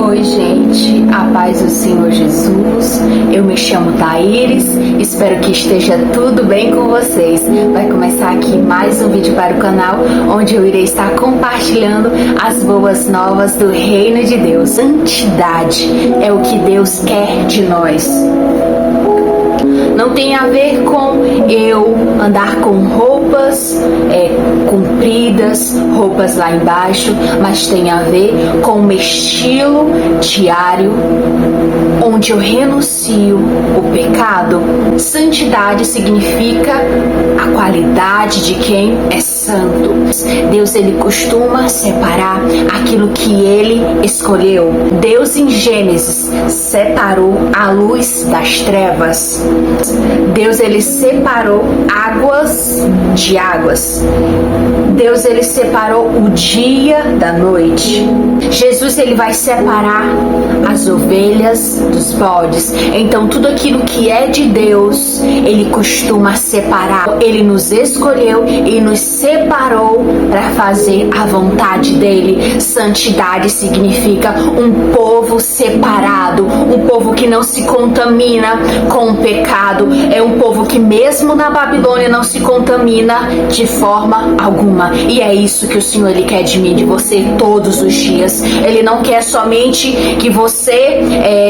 Oi gente, a paz do Senhor Jesus. Eu me chamo Thaíris, espero que esteja tudo bem com vocês. Vai começar aqui mais um vídeo para o canal, onde eu irei estar compartilhando as boas novas do Reino de Deus. Santidade é o que Deus quer de nós. Não tem a ver com eu andar com roupas compridas, roupas lá embaixo, mas tem a ver com um estilo diário, onde eu renuncio o pecado. Santidade significa a qualidade de quem é santo. Deus, ele costuma separar aquilo que ele escolheu. Deus, em Gênesis, separou a luz das trevas. Deus, ele separou águas de águas. Deus, ele separou o dia da noite. Jesus, ele vai separar as ovelhas dos bodes. Então, tudo aquilo que é de Deus, ele costuma separar. Ele nos escolheu e nos separou para fazer a vontade dele. Santidade significa um povo separado, um povo que não se contamina com o pecado. É um povo que mesmo na Babilônia não se contamina de forma alguma. E é isso que o Senhor, ele quer de mim e de você todos os dias. Ele não quer somente que você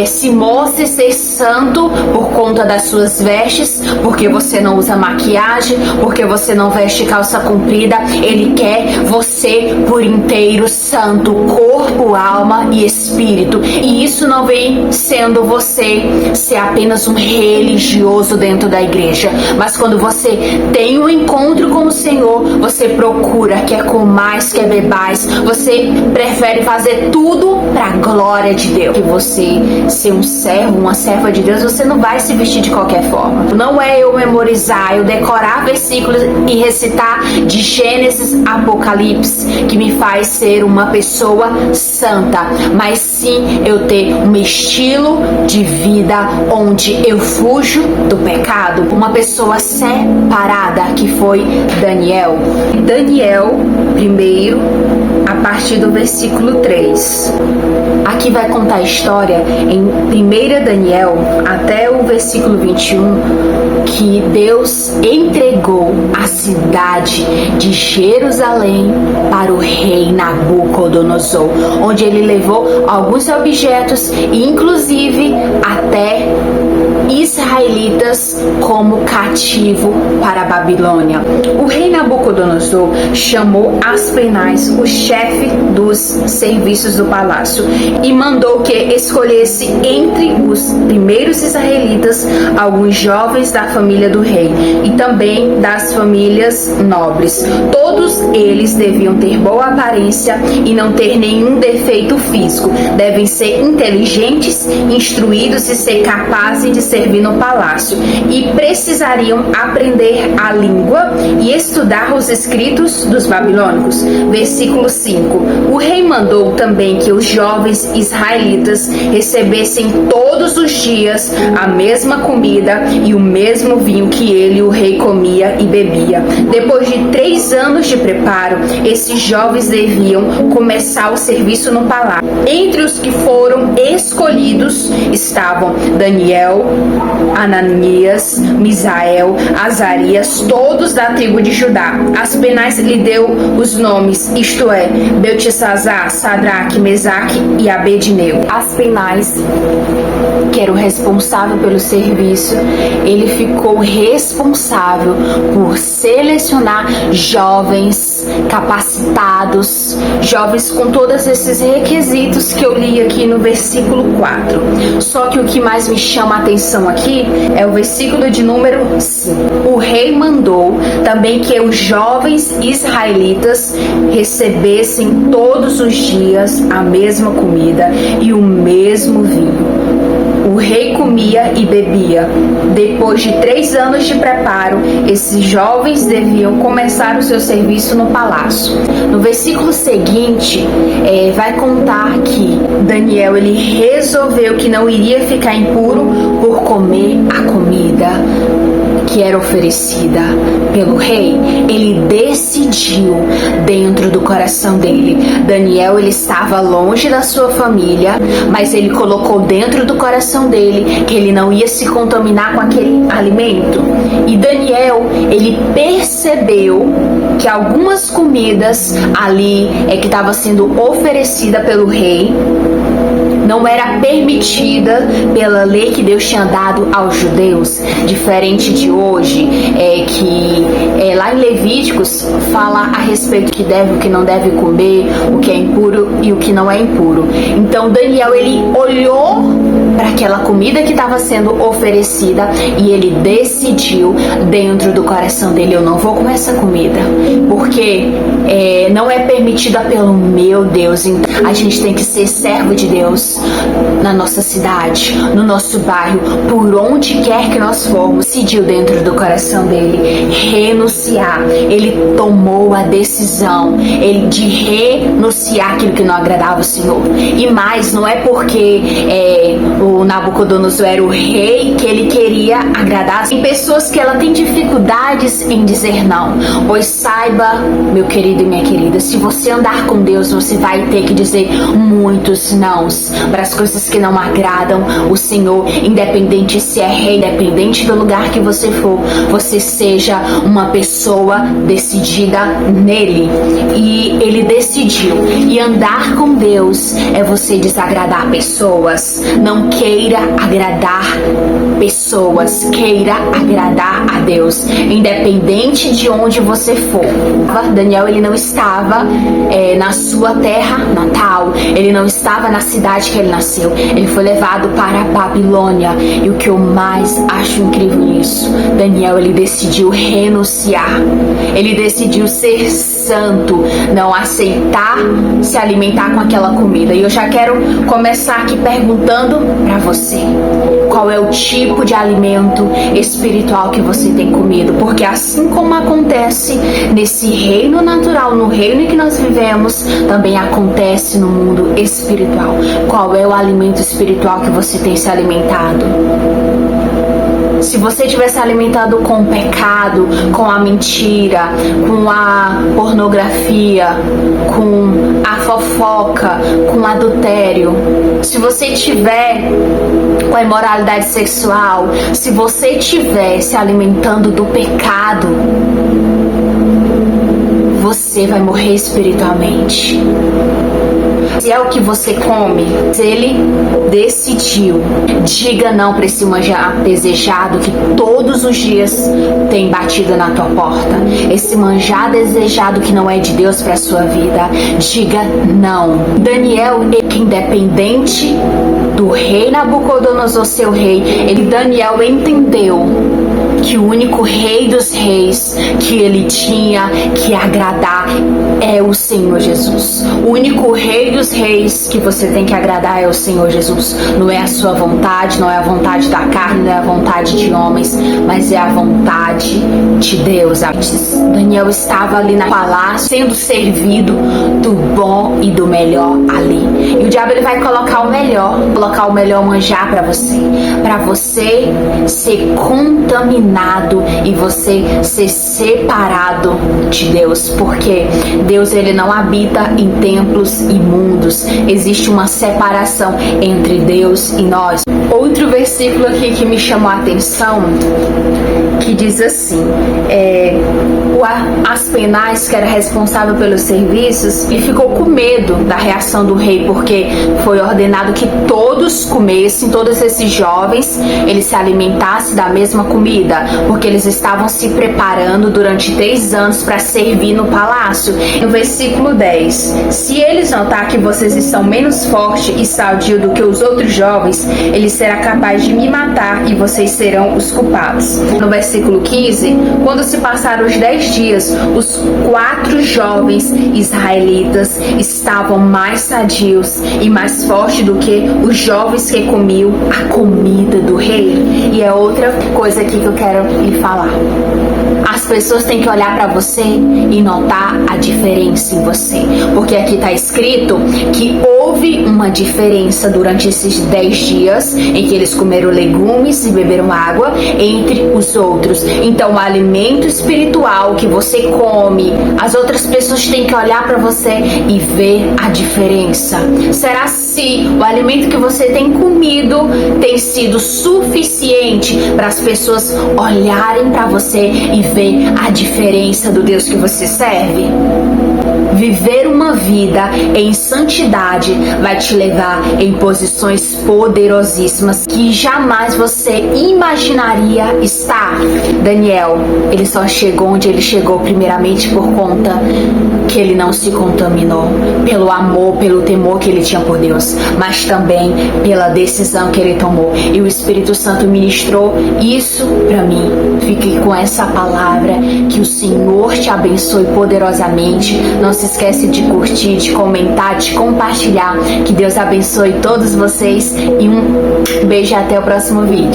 se mostre ser santo por conta das suas vestes, porque você não usa maquiagem, porque você não veste calça comprida. Ele quer você por inteiro santo, corpo, alma e espírito. E isso não vem sendo você ser apenas um religioso dentro da igreja, mas quando você tem um encontro com o Senhor, você procura, quer comais, quer bebais, você prefere fazer tudo para a glória de Deus. Que você ser um servo, uma serva de Deus, você não vai se vestir de qualquer forma. Não é eu memorizar, eu decorar versículos e recitar de Gênesis a Apocalipse que me faz ser uma pessoa santa, mas sim eu ter um estilo de vida onde eu fujo do pecado. Uma pessoa separada, que foi Daniel. Daniel, primeiro, a partir do versículo 3. Aqui vai contar a história em 1 Daniel até o versículo 21, que Deus entregou a cidade de Jerusalém para o rei Nabucodonosor, onde ele levou alguns objetos e inclusive até israelitas como cativo para a Babilônia. O rei Nabucodonosor chamou Aspenaz, o chefe dos serviços do palácio, e mandou que escolhesse entre os primeiros israelitas alguns jovens da família do rei e também das famílias nobres. Todos eles deviam ter boa aparência e não ter nenhum defeito físico. Devem ser inteligentes, instruídos e ser capazes de servir no palácio, e precisariam aprender a língua e estudar os escritos dos babilônicos. Versículo 5. O rei mandou também que os jovens israelitas recebessem todos os dias a mesma comida e o mesmo vinho que ele, o rei, comia e bebia. Depois de 3 anos de preparo, esses jovens deviam começar o serviço no palácio. Entre os que foram escolhidos estavam Daniel, Ananias, Misael, Azarias, todos da tribo de Judá. Aspenaz lhe deu os nomes, isto é, Beltesazar, Sadraque, Mesaque e Abednego. Aspenaz, que era o responsável pelo serviço, ele ficou responsável por selecionar jovens capacitados, jovens com todos esses requisitos que eu li aqui no versículo 4. Só que o que mais me chama a atenção aqui é o versículo de número 5. O rei mandou também que os jovens israelitas recebessem todos os dias a mesma comida e o mesmo vinho. O rei comia e bebia. Depois de 3 anos de preparo, esses jovens deviam começar o seu serviço no palácio. No versículo seguinte, vai contar que Daniel, ele resolveu que não iria ficar impuro por comer a comida que era oferecida pelo rei, ele decidiu dentro do coração dele. Daniel, ele estava longe da sua família, mas ele colocou dentro do coração dele que ele não ia se contaminar com aquele alimento. E Daniel, ele percebeu que algumas comidas ali que estava sendo oferecida pelo rei não era permitida pela lei que Deus tinha dado aos judeus, diferente de hoje, que lá em Levíticos fala a respeito do que deve e o que não deve comer, o que é impuro e o que não é impuro. Então Daniel, ele olhou para aquela comida que estava sendo oferecida e ele decidiu dentro do coração dele: eu não vou comer essa comida, porque não é permitida pelo meu Deus. A gente tem que ser servo de Deus na nossa cidade, no nosso bairro, por onde quer que nós formos. Decidiu dentro do coração dele renunciar. Ele tomou a decisão de renunciar aquilo que não agradava ao Senhor. E mais, não é porque o Nabucodonosor era o rei que ele queria agradar. Tem pessoas que ela tem dificuldades em dizer não, pois saiba, meu querido e minha querida, se você andar com Deus, você vai ter que dizer muitos nãos para as coisas que não agradam o Senhor. Independente se é rei, independente do lugar que você for, você seja uma pessoa decidida nele. E ele decidiu. E andar com Deus é você desagradar pessoas. Não queira agradar pessoas, queira agradar a Deus, independente de onde você for. Daniel, ele não estava na sua terra natal, ele não estava na cidade que ele nasceu, ele foi levado para a Babilônia. E o que eu mais acho incrível nisso, Daniel, ele decidiu renunciar, ele decidiu ser santo, não aceitar se alimentar com aquela comida. E eu já quero começar aqui perguntando para você: qual é o tipo de alimento espiritual que você tem comido? Porque assim como acontece nesse reino natural, no reino em que nós vivemos, também acontece no mundo espiritual. Qual é o alimento espiritual que você tem se alimentado? Se você estiver se alimentado com o pecado, com a mentira, com a pornografia, com a fofoca, com o adultério, se você estiver com a imoralidade sexual, se você estiver se alimentando do pecado, você vai morrer espiritualmente. Se é o que você come, ele decidiu. Diga não para esse manjar desejado que todos os dias tem batido na tua porta. Esse manjar desejado que não é de Deus para sua vida. Diga não. Daniel, independente do rei Nabucodonosor, seu rei, Daniel entendeu que o único rei dos reis que ele tinha que agradar é o Senhor Jesus. O único rei dos reis que você tem que agradar é o Senhor Jesus. Não é a sua vontade, não é a vontade da carne, não é a vontade de homens, mas é a vontade de Deus. Daniel estava ali no palácio, sendo servido do bom e do melhor ali. E o diabo, ele vai colocar o melhor manjar para você ser contaminado e você ser separado de Deus, porque Deus, ele não habita em templos imundos. Existe uma separação entre Deus e nós. Outro versículo aqui que me chamou a atenção, que diz assim: o Aspenaz, que era responsável pelos serviços, ele ficou com medo da reação do rei, porque foi ordenado que todos comessem, todos esses jovens, eles se alimentassem da mesma comida, porque eles estavam se preparando durante 3 anos para servir no palácio. No versículo 10, se eles notar que vocês estão menos forte e sadio do que os outros jovens, ele será capaz de me matar e vocês serão os culpados. No versículo 15, quando se passaram os 10 dias, os 4 jovens israelitas estavam mais sadios e mais fortes do que os jovens que comiam a comida do rei. E é outra coisa aqui que eu quero lhe falar. As pessoas têm que olhar para você e notar a diferença em você, porque aqui está escrito que houve houve uma diferença durante esses 10 dias em que eles comeram legumes e beberam água entre os outros. Então, o alimento espiritual que você come, as outras pessoas têm que olhar para você e ver a diferença. Será se o alimento que você tem comido tem sido suficiente para as pessoas olharem para você e ver a diferença do Deus que você serve? Viver uma vida em santidade vai te levar em posições poderosíssimas que jamais você imaginaria estar. Daniel, ele só chegou onde ele chegou primeiramente por conta que ele não se contaminou, pelo amor, pelo temor que ele tinha por Deus, mas também pela decisão que ele tomou. E o Espírito Santo ministrou isso para mim. Fique com essa palavra, que o Senhor te abençoe poderosamente. Não se esquece de curtir, de comentar, de compartilhar. Que Deus abençoe todos vocês e um beijo até o próximo vídeo.